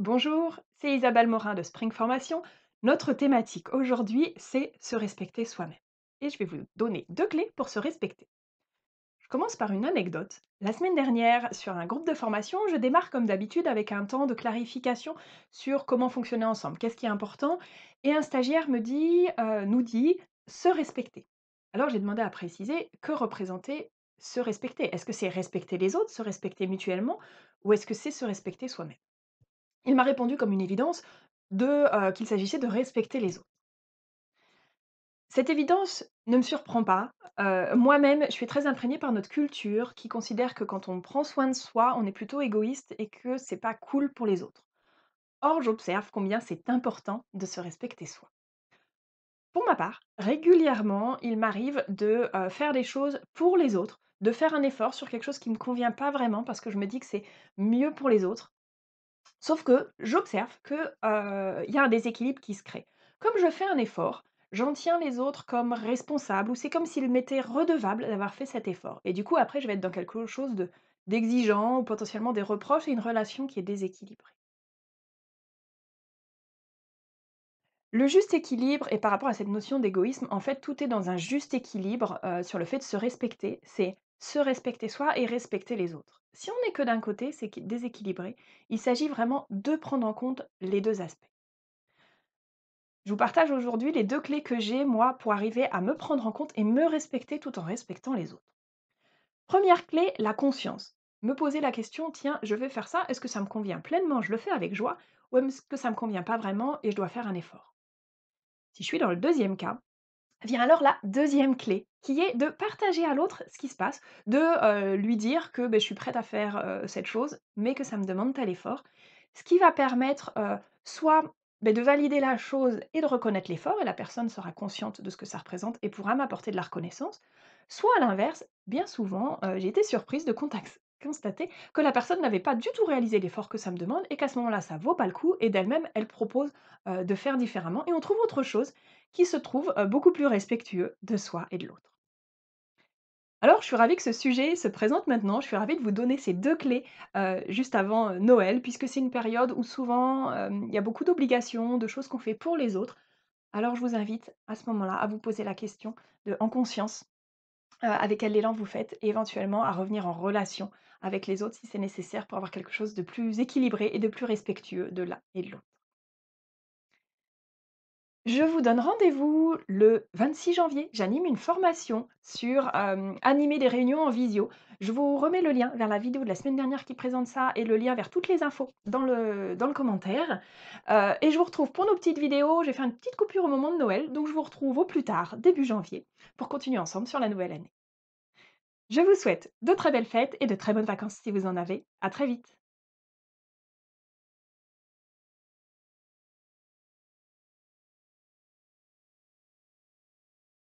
Bonjour, c'est Isabelle Morin de Spring Formation. Notre thématique aujourd'hui, c'est se respecter soi-même. Et je vais vous donner deux clés pour se respecter. Je commence par une anecdote. La semaine dernière, sur un groupe de formation, je démarre comme d'habitude avec un temps de clarification sur comment fonctionner ensemble, qu'est-ce qui est important. Et un stagiaire nous dit se respecter. Alors j'ai demandé à préciser que représentait se respecter. Est-ce que c'est respecter les autres, se respecter mutuellement, ou est-ce que c'est se respecter soi-même? Il m'a répondu comme une évidence qu'il s'agissait de respecter les autres. Cette évidence ne me surprend pas. Moi-même, je suis très imprégnée par notre culture qui considère que quand on prend soin de soi, on est plutôt égoïste et que c'est pas cool pour les autres. Or, j'observe combien c'est important de se respecter soi. Pour ma part, régulièrement, il m'arrive de faire des choses pour les autres, de faire un effort sur quelque chose qui me convient pas vraiment parce que je me dis que c'est mieux pour les autres. Sauf que j'observe il y a un déséquilibre qui se crée. Comme je fais un effort, j'en tiens les autres comme responsables ou c'est comme s'ils m'étaient redevables d'avoir fait cet effort et du coup après je vais être dans quelque chose de d'exigeant ou potentiellement des reproches et une relation qui est déséquilibrée. Le juste équilibre et par rapport à cette notion d'égoïsme, en fait, tout est dans un juste équilibre, sur le fait de se respecter. C'est se respecter soi et respecter les autres. Si on n'est que d'un côté, c'est déséquilibré. Il s'agit vraiment de prendre en compte les 2 aspects. Je vous partage aujourd'hui les 2 clés que j'ai, moi, pour arriver à me prendre en compte et me respecter tout en respectant les autres. Première clé, la conscience. Me poser la question: «Tiens, je vais faire ça, est-ce que ça me convient pleinement, je le fais avec joie ou est-ce que ça me convient pas vraiment et je dois faire un effort?» Si je suis dans le deuxième cas, vient alors la deuxième clé, qui est de partager à l'autre ce qui se passe, de lui dire que, beh, je suis prête à faire cette chose, mais que ça me demande tel effort. Ce qui va permettre, soit, beh, de valider la chose et de reconnaître l'effort et la personne sera consciente de ce que ça représente et pourra m'apporter de la reconnaissance. Soit à l'inverse, bien souvent, j'ai été surprise de constater que la personne n'avait pas du tout réalisé l'effort que ça me demande et qu'à ce moment-là, ça vaut pas le coup et d'elle-même, elle propose, de faire différemment et on trouve autre chose qui se trouve, beaucoup plus respectueux de soi et de l'autre. Alors je suis ravie que ce sujet se présente maintenant, je suis ravie de vous donner ces 2 clés, juste avant, Noël puisque c'est une période où souvent, il y a beaucoup d'obligations, de choses qu'on fait pour les autres. Alors je vous invite à ce moment-là à vous poser la question en conscience, avec quel élan vous faites et éventuellement à revenir en relation avec les autres si c'est nécessaire pour avoir quelque chose de plus équilibré et de plus respectueux de l'un et de l'autre. Je vous donne rendez-vous le 26 janvier. J'anime une formation sur animer des réunions en visio. Je vous remets le lien vers la vidéo de la semaine dernière qui présente ça et le lien vers toutes les infos dans le commentaire. Et je vous retrouve pour nos petites vidéos. J'ai fait une petite coupure au moment de Noël, donc je vous retrouve au plus tard, début janvier, pour continuer ensemble sur la nouvelle année. Je vous souhaite de très belles fêtes et de très bonnes vacances si vous en avez. À très vite.